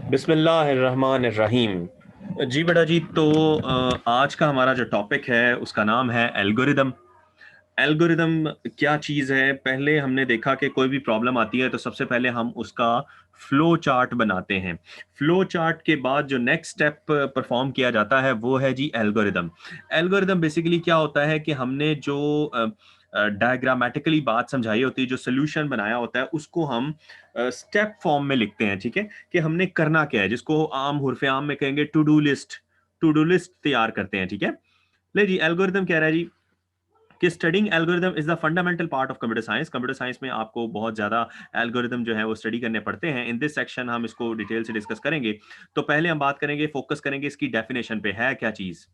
बिस्मिल्लाहिर्रहमानिर्रहीम। जी बेटा जी, तो आज का हमारा जो टॉपिक है उसका नाम है एल्गोरिदम। एल्गोरिदम क्या चीज़ है? पहले हमने देखा कि कोई भी प्रॉब्लम आती है तो सबसे पहले हम उसका फ्लो चार्ट बनाते हैं। फ्लो चार्ट के बाद जो नेक्स्ट स्टेप परफॉर्म किया जाता है वो है जी एल्गोरिदम। एल्गोरिदम बेसिकली क्या होता है कि हमने जो डायग्रामेटिकली बात समझाई होती है, जो सोल्यूशन बनाया होता है, उसको हम स्टेप फॉर्म में लिखते हैं। ठीक है, कि हमने करना क्या है, जिसको आम हुर्फे आम में कहेंगे टू डू लिस्ट तैयार करते हैं। ठीक है, ले जी, एल्गोरिदम कह रहा है जी कि studying algorithm is the fundamental part of computer science. Computer science में आपको बहुत ज्यादा एल्गोरिदम जो है वो स्टडी करने पड़ते हैं। इन दिस सेक्शन हम इसको डिटेल से डिस्कस करेंगे। तो पहले हम बात करेंगे, फोकस करेंगे इसकी डेफिनेशन पे। है क्या चीज?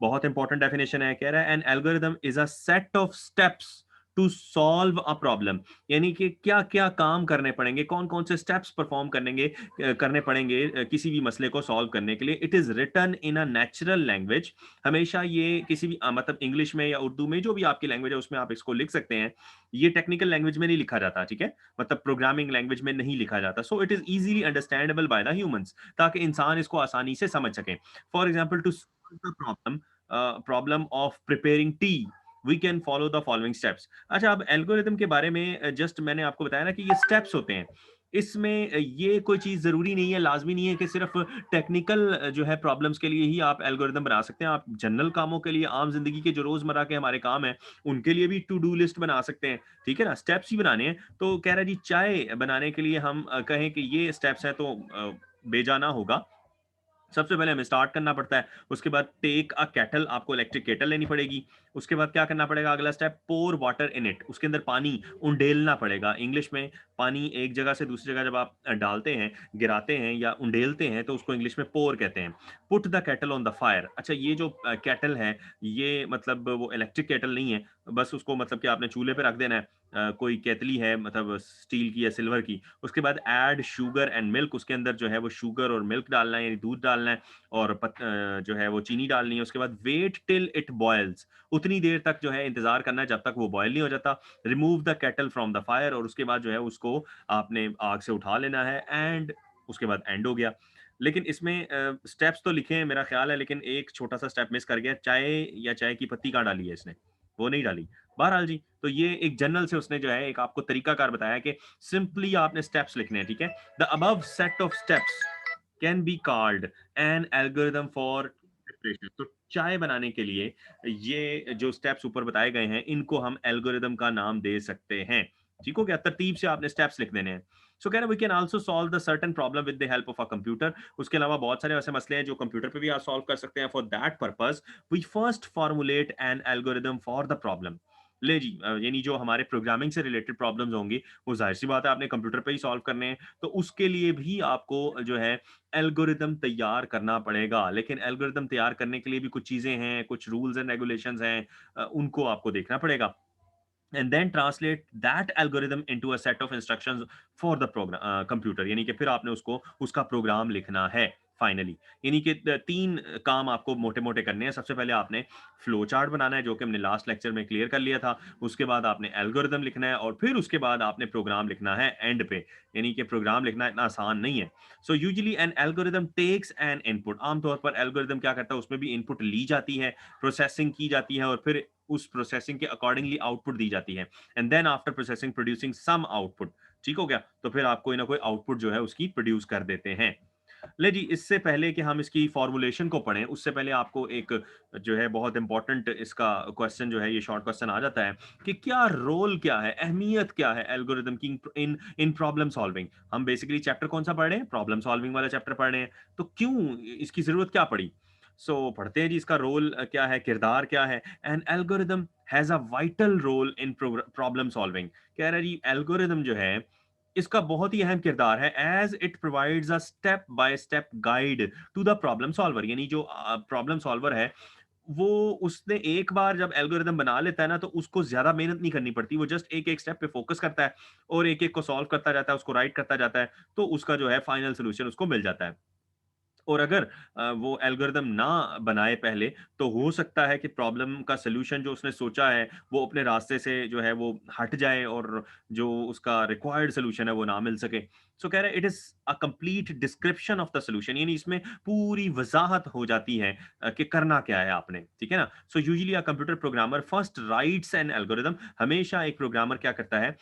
बहुत इंपॉर्टेंट डेफिनेशन है। कह रहा है an algorithm is a set of steps to solve a problem. यानी कि क्या क्या काम करने पड़ेंगे, कौन कौन से स्टेप्स परफॉर्म करने पड़ेंगे किसी भी मसले को सॉल्व करने के लिए। It is written in a natural language. हमेशा ये किसी भी मतलब इंग्लिश में या उर्दू में, जो भी आपकी लैंग्वेज है उसमें आप इसको लिख सकते हैं। ये टेक्निकल लैंग्वेज में नहीं लिखा जाता। ठीक है, मतलब प्रोग्रामिंग लैंग्वेज में नहीं लिखा जाता। So it is easily understandable by the humans, ताकि इंसान इसको आसानी से समझ सके। For example, to solve the problem of preparing tea, we can follow the following steps. अच्छा, अब एल्गोरिदम के बारे में जस्ट मैंने आपको बताया ना कि ये स्टेप्स होते हैं। इसमें ये कोई चीज जरूरी नहीं है, लाजमी नहीं है कि सिर्फ टेक्निकल जो है प्रॉब्लम्स के लिए ही आप एल्गोरिदम बना सकते हैं। आप जनरल कामों के लिए, आम जिंदगी के जो रोजमर्रा के हमारे काम हैं, उनके लिए भी टू डू लिस्ट बना सकते हैं। ठीक है ना, स्टेप्स ही बनाने हैं। तो कह रहा है जी, चाय बनाने के लिए हम कहें कि ये स्टेप्स हैं, तो बेजाना होगा। सबसे पहले हमें स्टार्ट करना पड़ता है। उसके बाद टेक अ केटल, आपको इलेक्ट्रिक केटल लेनी पड़ेगी। उसके बाद क्या करना पड़ेगा? अगला step, pour water in it, उसके अंदर पानी उंडेलना पड़ेगा। इंग्लिश में पानी एक जगह से दूसरी जगह जब आप डालते हैं, गिराते हैं या उंडेलते हैं, तो उसको इंग्लिश में पोर कहते हैं। Put the kettle on the fire. अच्छा, ये जो केटल है, ये मतलब वो इलेक्ट्रिक केटल नहीं है। बस उसको मतलब कि आपने चूल्हे पे रख देना है। कोई केतली है, मतलब स्टील की या सिल्वर की। उसके बाद ऐड शुगर एंड मिल्क, उसके अंदर जो है वो शुगर और मिल्क डालना है, यानी दूध डालना है। और जो है वो चीनी डालनी है। उसके बाद वेट टिल इट बॉयल्स, उतनी देर तक जो है इंतजार करना है जब तक वो बॉयल नहीं हो जाता। Remove the kettle from the fire, और उसके बाद जो है उसको आपने आग से उठा लेना है। एंड उसके बाद एंड हो गया। लेकिन इसमें स्टेप्स तो लिखे हैं मेरा ख्याल है, लेकिन एक छोटा सा स्टेप मिस कर गया। चाय या चाय की पत्ती कहाँ डाली है इसने? वो नहीं डाली। बहरहाल जी, तो ये एक जनरल से उसने जो है एक आपको तरीकाकार बताया कि सिंपली आपने स्टेप्स लिखने हैं। ठीक है, the above set of steps can be called an algorithm for preparation. तो चाय बनाने के लिए ये जो स्टेप्स ऊपर बताए गए हैं, इनको हम एल्गोरिदम का नाम दे सकते हैं। ठीक हो गया? तरतीब से आपने स्टेप्स लिख देने हैं। सो कह रहे we can also solve the certain problem with the help of a computer. उसके अलावा बहुत सारे ऐसे मसले हैं जो कंप्यूटर पे भी आप सॉल्व कर सकते हैं। For that purpose we first formulate an algorithm for the problem. ले जी, यानी जो हमारे प्रोग्रामिंग से रिलेटेड प्रॉब्लम्स होंगी, वो जाहिर सी बात है आपने कंप्यूटर पे ही सॉल्व करने हैं। तो उसके लिए भी आपको जो है एल्गोरिदम तैयार करना पड़ेगा। लेकिन एल्गोरिदम तैयार करने के लिए भी कुछ चीजें हैं, कुछ रूल्स एंड रेगुलेशंस हैं, उनको आपको देखना पड़ेगा। And then translate that algorithm into a set of instructions for the program computer. यानी कि फिर आपने उसको उसका प्रोग्राम लिखना है फाइनली। यानी कि तीन काम आपको मोटे मोटे करने हैं। सबसे पहले आपने फ्लो चार्ट बनाना है, जो कि हमने लास्ट लेक्चर में क्लियर कर लिया था। उसके बाद आपने एल्गोरिदम लिखना है, और फिर उसके बाद आपने प्रोग्राम लिखना है एंड पे। यानी कि प्रोग्राम लिखना इतना आसान नहीं है। So usually an algorithm takes an input. आमतौर पर एल्गोरिदम क्या करता है, उसमें भी इनपुट ली जाती है, प्रोसेसिंग की जाती है, और फिर उस प्रोसेसिंग के अकॉर्डिंगली आउटपुट दी जाती है। And then after processing producing some output. ठीक हो गया? तो फिर आप कोई ना कोई आउटपुट जो है उसकी प्रोड्यूस कर देते हैं। ले जी, इससे पहले कि हम इसकी फॉर्मुलेशन को पढ़ें, उससे पहले आपको एक जो है बहुत इंपॉर्टेंट इसका क्वेश्चन जो है, ये शॉर्ट क्वेश्चन आ जाता है कि क्या रोल, क्या है, अहमियत क्या है एल्गोरिदम की इन इन प्रॉब्लम सॉल्विंग। हम बेसिकली चैप्टर कौन सा पढ़ रहे हैं? प्रॉब्लम सॉल्विंग वाला चैप्टर पढ़ रहे हैं। तो क्यों इसकी जरूरत क्या पड़ी? पढ़ते हैं जी, इसका रोल क्या है, किरदार क्या है। An algorithm has a vital role in problem solving. कह रहा है जी, एल्गोरिदम जो है इसका बहुत ही अहम किरदार है। As it provides a step by step guide to the problem solver. यानी जो प्रॉब्लम सॉल्वर है, वो उसने एक बार जब एल्गोरिदम बना लेता है ना, तो उसको ज्यादा मेहनत नहीं करनी पड़ती। वो जस्ट एक एक स्टेप पे फोकस करता है, और एक एक को सॉल्व करता जाता है, उसको राइट करता जाता है, तो उसका जो है फाइनल सोल्यूशन उसको मिल जाता है। और अगर वो एल्गोरिदम ना बनाए पहले, तो हो सकता है कि प्रॉब्लम का सॉल्यूशन जो उसने सोचा है, वो अपने रास्ते से जो है वो हट जाए, और जो उसका रिक्वायर्ड सॉल्यूशन है वो ना मिल सके। सो कह रहा है it is a complete description of the solution, यानी इसमें पूरी वजाहत हो जाती है कि करना क्या है आपने, ठीक है ना। So usually a computer programmer first rights N algorithm, हमेशा एक प्रोग्रामर क्या करता है,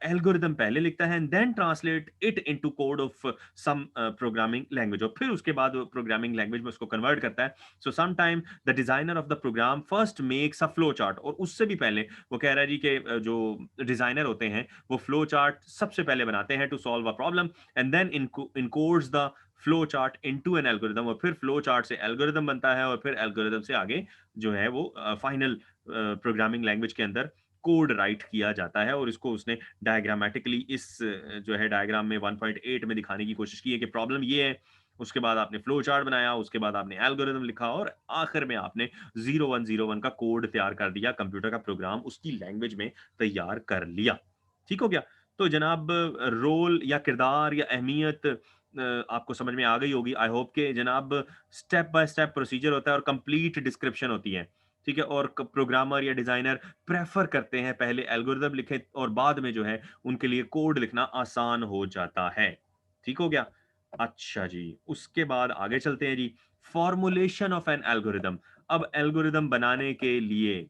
एल्गोरिदम पहले लिखता है and then translate it into code of some programming language, और फिर उसके बाद प्रोग्रामिंग लैंग्वेज में उसको कन्वर्ट करता है। So some time the designer of the program first makes a flow chart, और उससे भी पहले वो कह रहा है जी कि जो डिजाइनर होते हैं वो फ्लो चार्ट सबसे पहले बनाते हैं to solve a problem, and then encodes the flow chart into an algorithm, और फिर फ्लो चार्ट से एल्गोरिदम बनता है, और फिर एल्गोरिदम से आगे जो है वो फाइनल प्रोग्रामिंग लैंग्वेज के अंदर कोड राइट किया जाता है। और इसको उसने डायग्रामेटिकली इस जो है डायग्राम में 1.8 में दिखाने की कोशिश की है कि प्रॉब्लम ये है, उसके बाद आपने फ्लो चार्ट बनाया, उसके बाद आपने एल्गोरिदम लिखा, और आखिर में आपने 0101 का कोड तैयार कर दिया, कंप्यूटर का प्रोग्राम उसकी लैंग्वेज में तैयार कर लिया। ठीक हो गया। तो जनाब रोल या किरदार या अहमियत आपको समझ में आ गई होगी, आई होप के जनाब। स्टेप बाय स्टेप प्रोसीजर होता है और कंप्लीट डिस्क्रिप्शन होती है, ठीक है। और प्रोग्रामर या डिजाइनर प्रेफर करते हैं पहले एल्गोरिदम लिखें और बाद में जो है उनके लिए कोड लिखना आसान हो जाता है। ठीक हो गया। अच्छा जी, उसके बाद आगे चलते हैं जी। Formulation of an algorithm. अब एल्गोरिदम बनाने के लिए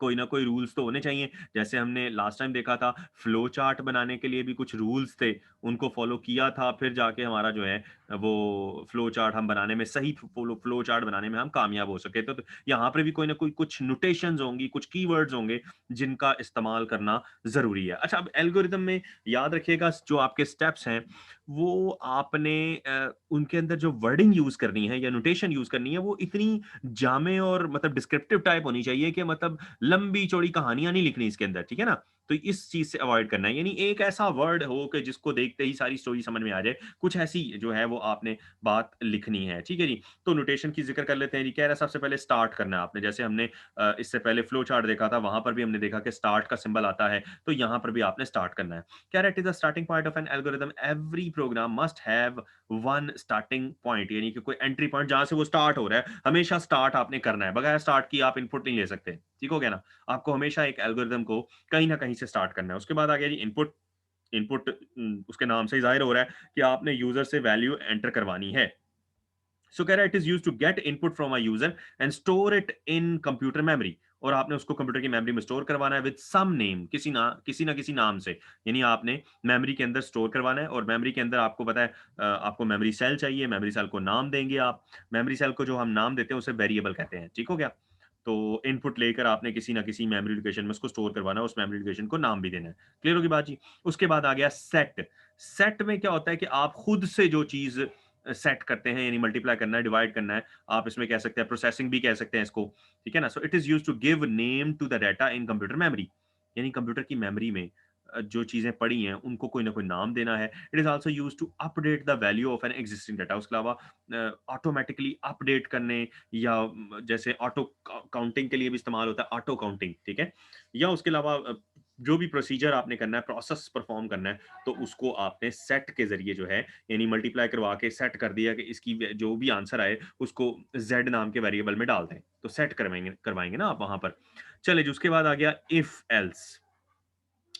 कोई ना कोई रूल्स तो होने चाहिए। जैसे हमने लास्ट टाइम देखा था, फ्लो चार्ट बनाने के लिए भी कुछ रूल्स थे, उनको फॉलो किया था, फिर जाके हमारा जो है वो फ्लो चार्ट हम बनाने में सही फ्लो चार्ट बनाने में हम कामयाब हो सके। तो यहाँ पर भी कोई ना कोई कुछ नोटेशंस होंगी, कुछ कीवर्ड्स होंगे जिनका इस्तेमाल करना ज़रूरी है। अच्छा, अब एल्गोरिदम में याद रखिएगा जो आपके स्टेप्स हैं, वो आपने उनके अंदर जो वर्डिंग यूज़ करनी है या नोटेशन यूज़ करनी है, वो इतनी जामे और मतलब डिस्क्रिप्टिव टाइप होनी चाहिए कि मतलब लंबी चौड़ी कहानियां नहीं लिखनी इसके अंदर, ठीक है ना। तो इस चीज से अवॉइड करना है, यानी एक ऐसा वर्ड हो कि जिसको देखते ही सारी स्टोरी समझ में आ जाए, कुछ ऐसी जो है वो आपने बात लिखनी है, ठीक है जी। तो नोटेशन की जिक्र कर लेते हैं जी। कह रहा है सबसे पहले स्टार्ट करना है आपने, जैसे हमने इससे पहले फ्लो चार्ट देखा था, वहां पर भी हमने देखा कि स्टार्ट का सिंबल आता है, तो यहां पर भी आपने स्टार्ट करना है। कह रहा है it is the starting point of an algorithm, every programme must have one starting point, यानी कि कोई एंट्री पॉइंट जहां से वो स्टार्ट हो रहा है, हमेशा स्टार्ट आपने करना है, बगैर स्टार्ट की आप इनपुट नहीं ले सकते। ठीक हो गया ना। आपको हमेशा एक एल्गोरिदम को कहीं ना कहीं से स्टार्ट करना है। उसके बाद आ गया जी इनपुट। इनपुट उसके नाम से ही जाहिर हो रहा है कि आपने यूजर से वैल्यू एंटर करवानी है। सो कह रहा है it is use to get input from a user and store it in computer memory, और आपने उसको कंप्यूटर की मेमोरी में स्टोर करवाना है विद सम नेम, किसी ना किसी नाम से, यानी आपने मेमोरी के अंदर स्टोर करवाना है। और मेमोरी के अंदर आपको पता है आपको मेमोरी सेल चाहिए, मेमोरी सेल को नाम देंगे आप। मेमोरी सेल को जो हम नाम देते हैं उसे वेरिएबल कहते हैं। ठीक हो गया। तो इनपुट लेकर आपने किसी ना किसी मेमोरी लोकेशन में उसको स्टोर करवाना है, उस मेमोरी लोकेशन को नाम भी देना है। क्लियर होगी बात जी। उसके बाद आ गया सेट। सेट में क्या होता है कि आप खुद से जो चीज सेट करते हैं, यानी मल्टीप्लाई करना है, डिवाइड करना है, आप इसमें कह सकते हैं प्रोसेसिंग भी कह सकते हैं इसको, ठीक है ना। So it is used to give name to the data in computer memory, यानी कंप्यूटर की मेमोरी में जो चीजें पड़ी हैं उनको कोई ना कोई नाम देना है। It is also used to update the value of an existing data, उसके अलावा ऑटोमेटिकली अपडेट करने, या जैसे ऑटो काउंटिंग के लिए भी इस्तेमाल होता है, ऑटो काउंटिंग, ठीक है। या उसके अलावा जो भी प्रोसीजर आपने करना है, प्रोसेस परफॉर्म करना है, तो उसको आपने सेट के जरिए जो है, यानी मल्टीप्लाई करवा के सेट कर दिया कि इसकी जो भी आंसर आए उसको z नाम के वेरिएबल में डाल दें, तो सेट करवाएंगे करवाएंगे ना आप वहां पर। चले जी, उसके बाद आ गया if else.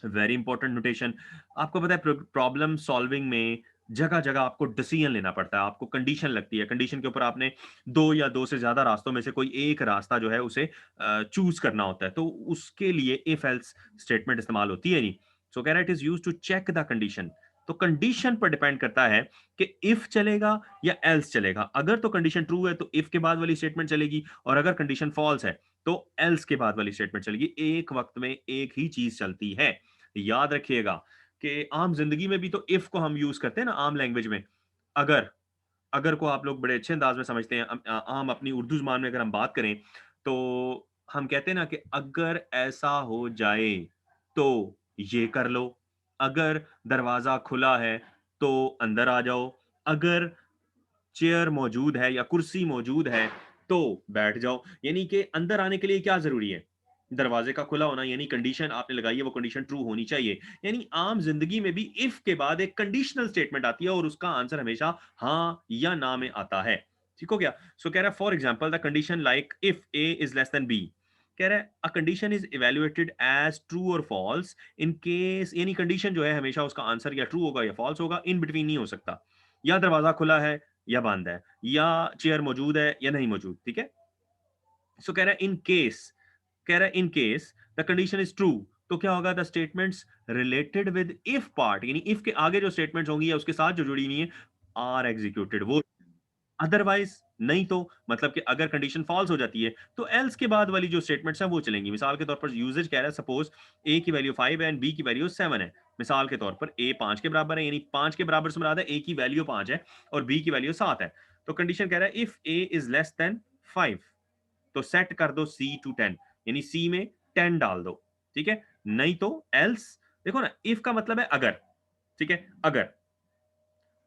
Very important notation. आपको पता है प्रॉब्लम सॉल्विंग में जगह जगह आपको डिसीजन लेना पड़ता है, आपको कंडीशन लगती है, कंडीशन के ऊपर आपने दो या दो से ज्यादा रास्तों में से कोई एक रास्ता जो है उसे चूज करना होता है, तो उसके लिए इफ एल्स स्टेटमेंट इस्तेमाल होती है नहीं। सो कह रहा है it is use to check the condition. तो कंडीशन पर डिपेंड करता है कि इफ चलेगा या एल्स चलेगा। अगर तो कंडीशन ट्रू है तो इफ के बाद वाली स्टेटमेंट चलेगी, और अगर कंडीशन फॉल्स है तो एल्स के बाद वाली स्टेटमेंट चलेगी। एक वक्त में एक ही चीज चलती है। याद रखिएगा कि आम जिंदगी में भी तो इफ को हम यूज करते हैं ना, आम लैंग्वेज में। अगर अगर को आप लोग बड़े अच्छे अंदाज में समझते हैं। आम अपनी उर्दू जुबान में अगर हम बात करें तो हम कहते हैं ना कि अगर ऐसा हो जाए तो ये कर लो, अगर दरवाजा खुला है तो अंदर आ जाओ, अगर चेयर मौजूद है या कुर्सी मौजूद है तो बैठ जाओ। यानी कि अंदर आने के लिए क्या जरूरी है? दरवाजे का खुला होना, यानी कंडीशन आपने लगाई है वो कंडीशन ट्रू होनी चाहिए। यानी आम जिंदगी में भी इफ के बाद एक कंडीशनल स्टेटमेंट आती है और उसका आंसर हमेशा हाँ या ना में आता है। ठीक हो गया। सो कह रहा है for example the condition like if A is less than B, कह रहा है a condition is evaluated as true और फॉल्स इन केस, यानी कंडीशन जो है हमेशा उसका आंसर या ट्रू होगा या फॉल्स होगा, इन बिटवीन नहीं हो सकता। या दरवाजा खुला है या बंद है, या चेयर मौजूद है या नहीं मौजूद, ठीक है। सो कह रहा है इन केस, कह रहा है in case the condition is true, तो क्या होगा, the statements related with if part, यानी इफ के आगे जो स्टेटमेंट्स होंगी या उसके साथ जो जुड़ी हुई है आर एग्जीक्यूटेड, वो। अदरवाइज नहीं तो, मतलब कि अगर कंडीशन फॉल्स हो जाती है तो एल्स के बाद वाली जो स्टेटमेंट्स हैं वो चलेंगी। मिसाल के तौर पर यूजेज कह रहा है सपोज ए की वैल्यू 5 है एंड बी की वैल्यू 7 है। मिसाल के तौर पर ए 5 के बराबर है, यानी 5 के बराबर से मुराद है ए की वैल्यू 5 है और बी की वैल्यू 7 है। तो कंडीशन कह रहा है if A is less then 5, तो सेट कर दो सी टू 10, यानी सी में 10 डाल दो, ठीक है। नहीं तो एल्स, देखो ना, इफ का मतलब है अगर, ठीक है, अगर,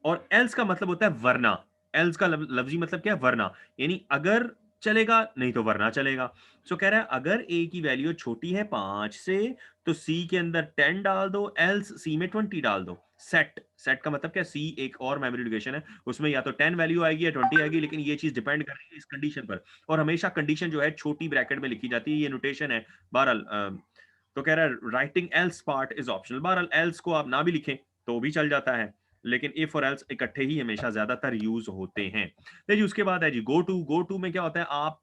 और एल्स का मतलब होता है वरना। एल्स का लफ्जी मतलब क्या है, वरना, यानी अगर चलेगा नहीं तो वरना चलेगा। सो कह रहा है अगर ए की वैल्यू छोटी है 5 से तो सी के अंदर 10 डाल दो, एल्स सी में 20 डाल दो। सेट, सेट का मतलब क्या, सी एक और मेमोरी लोकेशन है, उसमें या तो 10 वैल्यू आएगी या 20 आएगी, लेकिन ये चीज डिपेंड कर रही है इस कंडीशन पर। और हमेशा कंडीशन जो है छोटी ब्रैकेट में लिखी जाती है, ये नोटेशन है। बहरहाल तो कह रहा है writing else part is optional. बहरहाल एल्स को आप ना भी लिखें तो भी चल जाता है, लेकिन इफ और एल्स इकट्ठे ही हमेशा ज्यादातर यूज होते हैं। देखिए उसके बाद है जी गो टू। गो टू में क्या होता है, आप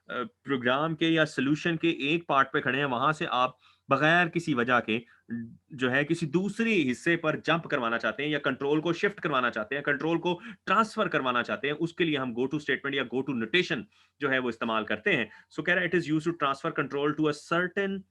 प्रोग्राम के या सोल्यूशन के एक पार्ट पे खड़े हैं, वहां से आप बगैर किसी वजह के जो है किसी दूसरे हिस्से पर जंप करवाना चाहते हैं, या कंट्रोल को शिफ्ट करवाना चाहते हैं, कंट्रोल को ट्रांसफर करवाना चाहते हैं, उसके लिए हम गो टू स्टेटमेंट या गो टू नोटेशन जो है वो इस्तेमाल करते हैं। सो कह रहा है it is used to transfer control to a certain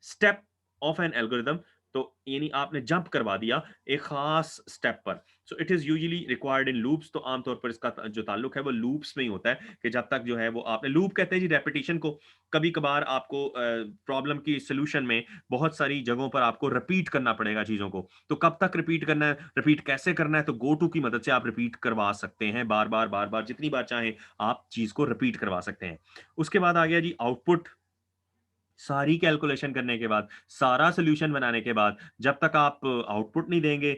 step of an algorithm. तो यानी आपने जंप करवा दिया एक खास स्टेप पर। सो it is usually required in loops, तो आमतौर पर इसका जो ताल्लुक है वो लूप्स में ही होता है, कि जब तक जो है वो आपने, लूप कहते हैं जी रेपिटेशन को। कभी कभार आपको प्रॉब्लम की सोल्यूशन में बहुत सारी जगहों पर आपको रिपीट करना पड़ेगा चीजों को, तो कब तक रिपीट करना है, रिपीट कैसे करना है, तो गो टू की मदद से आप रिपीट करवा सकते हैं, बार बार बार बार जितनी बार चाहें आप चीज को रिपीट करवा सकते हैं। उसके बाद आ गया जी आउटपुट। सारी कैलकुलेशन करने के बाद, सारा सॉल्यूशन बनाने के बाद, जब तक आप आउटपुट नहीं देंगे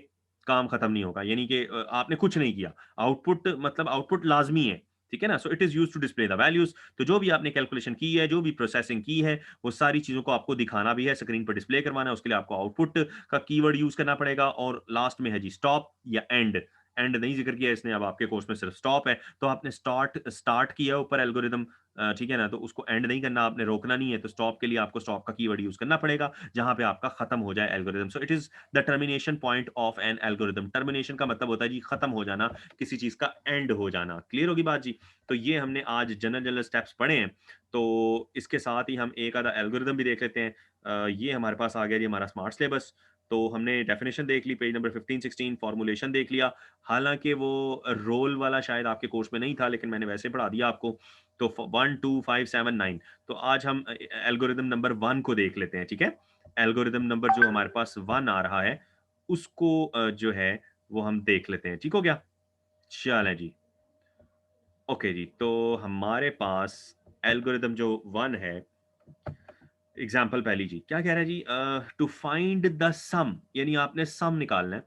काम खत्म नहीं होगा, यानी कि आपने कुछ नहीं किया। आउटपुट मतलब आउटपुट लाजमी है, ठीक है ना। So it is used to display the values, तो जो भी आपने कैलकुलेशन की है, जो भी प्रोसेसिंग की है, वो सारी चीजों को आपको दिखाना भी है, स्क्रीन पर डिस्प्ले करवाना है, उसके लिए आपको आउटपुट का कीवर्ड यूज करना पड़ेगा। और लास्ट में है जी स्टॉप या एंड। एंड नहीं जिक्र किया इसने, अब आपके कोर्स में सिर्फ स्टॉप है, तो आपने स्टार्ट स्टार्ट किया ऊपर एल्गोरिदम, ठीक है ना, तो उसको एंड नहीं करना, आपने रोकना नहीं है, तो स्टॉप के लिए आपको स्टॉप का कीवर्ड यूज करना पड़ेगा, जहां पे आपका खत्म हो जाए algorithm. So it is the termination point of an algorithm. Termination का मतलब होता है जी खत्म हो जाना, किसी चीज का एंड हो जाना। क्लियर होगी बात जी। तो ये हमने आज जनरल जनरल स्टेप्स पढ़े हैं, तो इसके साथ ही हम एक आधा एल्गोरिदम भी देख लेते हैं। ये हमारे पास आ गया जी हमारा स्मार्ट सिलेबस। तो हमने डेफिनेशन देख ली, पेज नंबर 15-16, फॉर्मूलेशन देख लिया। हालांकि वो रोल वाला शायद आपके कोर्स में नहीं था, लेकिन मैंने वैसे पढ़ा दिया आपको। तो 1 2 5 7 9, तो आज हम एल्गोरिदम नंबर 1 को देख लेते हैं, ठीक है। एल्गोरिदम नंबर जो हमारे पास 1 आ रहा है, उसको जो है वो हम देख लेते हैं, ठीक हो गया। चलें जी। ओके जी, तो हमारे पास एल्गोरिदम जो 1 है, एग्जाम्पल पहली जी क्या कह रहा है जी, टू फाइंड द सम, यानी आपने सम निकालना है,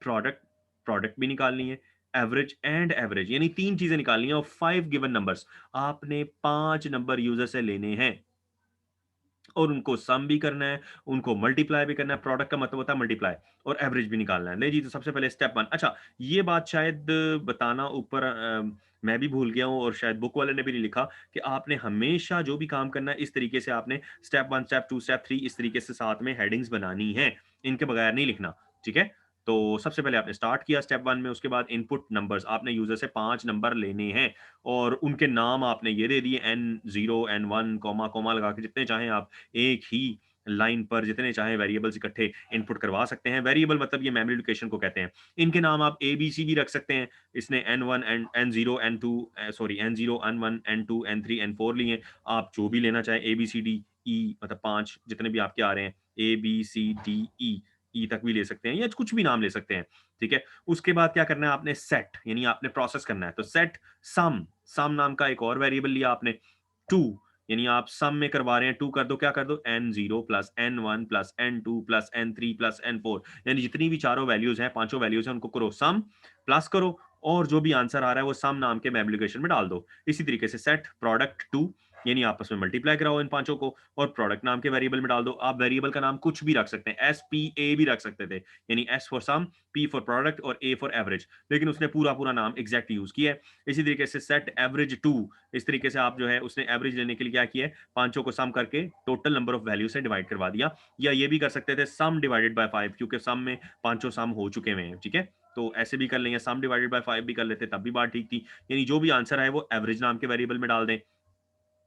प्रोडक्ट, प्रोडक्ट भी निकालनी है, एवरेज एंड एवरेज, यानी तीन चीजें निकालनी है, और 5 गिवन नंबर्स, आपने 5 नंबर यूजर से लेने हैं और उनको सम भी करना है, उनको मल्टीप्लाई भी करना है। प्रोडक्ट का मतलब होता है मल्टीप्लाई, और एवरेज भी निकालना है। नहीं जी, तो सबसे पहले स्टेप 1। अच्छा, ये बात शायद बताना ऊपर मैं भी भूल गया हूँ, और शायद बुक वाले ने भी नहीं लिखा, कि आपने हमेशा जो भी काम करना है इस तरीके से आपने स्टेप 1 स्टेप 2 स्टेप 3 इस तरीके से साथ में हेडिंग्स बनानी है, इनके बगैर नहीं लिखना, ठीक है। तो सबसे पहले आपने स्टार्ट किया स्टेप 1 में, उसके बाद इनपुट नंबर्स, आपने यूजर से 5 नंबर लेने हैं, और उनके नाम आपने ये दे दिए, N0 N1 कॉमा कॉमा लगा के जितने चाहें आप एक ही लाइन पर जितने चाहे वेरिएबल्स इकट्ठे इनपुट करवा सकते हैं। वेरिएबल मतलब ये मेमोरी लोकेशन को कहते हैं। इनके नाम आप ए बी सी भी रख सकते हैं। इसने N1 N0 N2 sorry N0 N1 N2 N3 N4 लिए, आप जो भी लेना चाहे, A B C D E, मतलब 5 जितने भी आपके आ रहे हैं, A B C D E, ई तक भी ले सकते हैं, या कुछ भी नाम ले सकते हैं, ठीक है। उसके बाद क्या करना है आपने, सेट, यानी आपने प्रोसेस करना है, तो सेट सम, सम नाम का एक और वेरिएबल लिया आपने। टू, यानी आप सम में करवा रहे हैं, टू कर दो, क्या कर दो, N0 plus N1 plus N2 plus N3 plus N4, यानी जितनी भी चारों वैल्यूज हैं, पांचों वैल्यूज हैं, उनको करो सम, प्लस करो, और जो भी आंसर आ रहा है वो सम नाम के एप्लीकेशन में डाल दो। इसी तरीके से सेट प्रोडक्ट 2, यानी आपस में मल्टीप्लाई कराओ इन पांचों को और प्रोडक्ट नाम के वेरिएबल में डाल दो। आप वेरिएबल का नाम कुछ भी रख सकते हैं, एस पी ए भी रख सकते थे, यानी S for sum, P for product और ए फॉर एवरेज, लेकिन उसने पूरा पूरा नाम एग्जैक्ट यूज किया है। इसी तरीके से सेट एवरेज टू, इस तरीके से आप जो है उसने एवरेज लेने के लिए क्या किया है, पांचों को सम करके टोटल नंबर ऑफ वैल्यू से डिवाइड करवा दिया। या ये भी कर सकते थे सम डिवाइडेड बाय 5, क्योंकि सम में पांचों सम हो चुके हुए हैं, ठीक है। तो ऐसे भी कर लेंगे, सम डिवाइडेड बाय 5 भी कर लेते, तब भी बात ठीक थी। यानी जो भी आंसर है वो एवरेज नाम के वेरिएबल में डाल दें।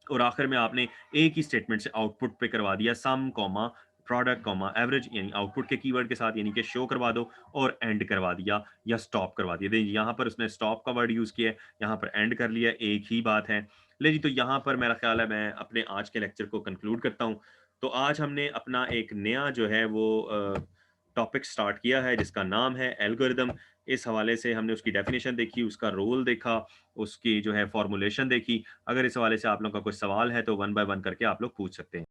और आखिर में आपने एक ही स्टेटमेंट से आउटपुट पे करवा दिया सम कॉमा प्रोडक्ट कॉमा एवरेज, यानी आउटपुट के कीवर्ड के साथ, यानी कि शो करवा दो और एंड करवा दिया या स्टॉप करवा दिया। देखिए यहाँ पर उसने स्टॉप का वर्ड यूज किया है, यहाँ पर एंड कर लिया, एक ही बात है। ले जी, तो यहाँ पर मेरा ख्याल है मैं अपने आज के लेक्चर को कंक्लूड करता हूँ। तो आज हमने अपना एक नया जो है वो टॉपिक स्टार्ट किया है जिसका नाम है एल्गोरिदम। इस हवाले से हमने उसकी डेफिनेशन देखी, उसका रोल देखा, उसकी जो है फॉर्मूलेशन देखी। अगर इस हवाले से आप लोगों का कोई सवाल है तो वन बाय वन करके आप लोग पूछ सकते हैं।